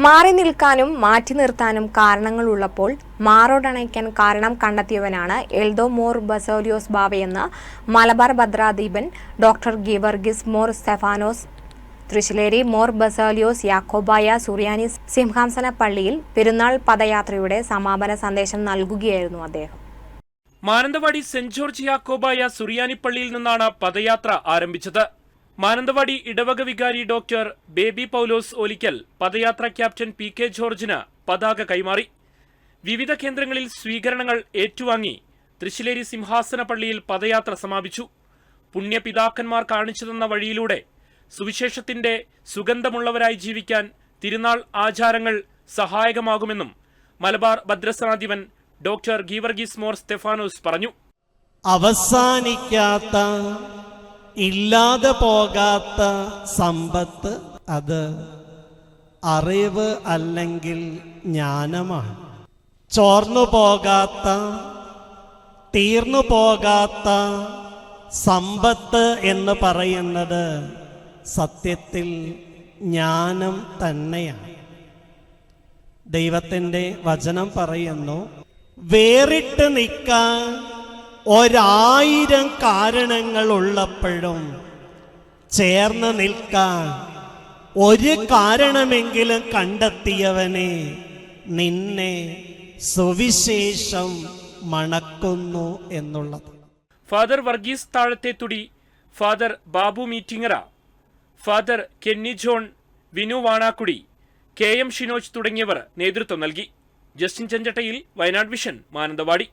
മാറി നിൽക്കാനും മാറ്റി നിർത്താനും കാരണങ്ങളുള്ളപ്പോൾ മാറോടണയ്ക്കാൻ കാരണം കണ്ടെത്തിയവനാണ് എൽദോ മോർ ബസേലിയോസ് ബാവയെന്ന് മലബാർ ഭദ്രാധിപൻ ഡോക്ടർ ഗീവർഗീസ് മോർ സ്തെഫാനോസ് തൃശ്ശിലേരി മോർ ബസേലിയോസ് യാക്കോബായ സുറിയാനി സിംഹാസന പള്ളിയിൽ പെരുന്നാൾ പദയാത്രയുടെ സമാപന സന്ദേശം നൽകുകയായിരുന്നു അദ്ദേഹം. മാനന്തവാടി സെന്റ് ജോർജ് യാക്കോബായ സുറിയാനി പള്ളിയിൽ നിന്നാണ് പദയാത്ര ആരംഭിച്ചത്. മാനന്തവാടി ഇടവക വികാരി ഡോക്ടർ ബേബി പൗലോസ് ഓലിക്കൽ പദയാത്ര ക്യാപ്റ്റൻ PK ജോർജിന് പതാക കൈമാറി. വിവിധ കേന്ദ്രങ്ങളിൽ സ്വീകരണങ്ങൾ ഏറ്റുവാങ്ങി തൃശ്ശിലേരി സിംഹാസന പള്ളിയിൽ പദയാത്ര സമാപിച്ചു. പുണ്യപിതാക്കന്മാർ കാണിച്ചു തന്ന വഴിയിലൂടെ സുവിശേഷത്തിന്റെ സുഗന്ധമുള്ളവരായി ജീവിക്കാൻ തിരുനാൾ ആചാരങ്ങൾ സഹായകമാകുമെന്നും മലബാർ ഭദ്രസനാധിപൻ ഡോക്ടർ ഗീവർഗീസ് മോർ സ്തെഫാനോസ് പറഞ്ഞു. അവസാനിക്കാത്ത ഇല്ലാതെ പോകാത്ത സമ്പത്ത് അത് അറിവ് അല്ലെങ്കിൽ ജ്ഞാനമാണ്. ചോർന്നു പോകാത്ത തീർന്നു പോകാത്ത സമ്പത്ത് എന്ന് പറയുന്നത് സത്യത്തിൽ ജ്ഞാനം തന്നെയാണ്. ദൈവത്തിൻ്റെ വചനം പറയുന്നു, വേറിട്ട് നിൽക്കാൻ 1000 കാരണങ്ങൾ ഉള്ളപ്പോഴും ചേർന്ന് നിൽക്കാൻ ഒരു കാരണമെങ്കിലും കണ്ടെത്തിയവനെ നിന്നെ സുവിശേഷം മണക്കുന്നു എന്നുള്ളത്. Father Varghese Thazhathethudi, father Babu Meetingara, father Kenny John, Vinu Vanakkudi, KM Shinoj തുടങ്ങിയവർ നേതൃത്വം നൽകി. Justin Chenchattayil, Wayanad vision, Mananthavady.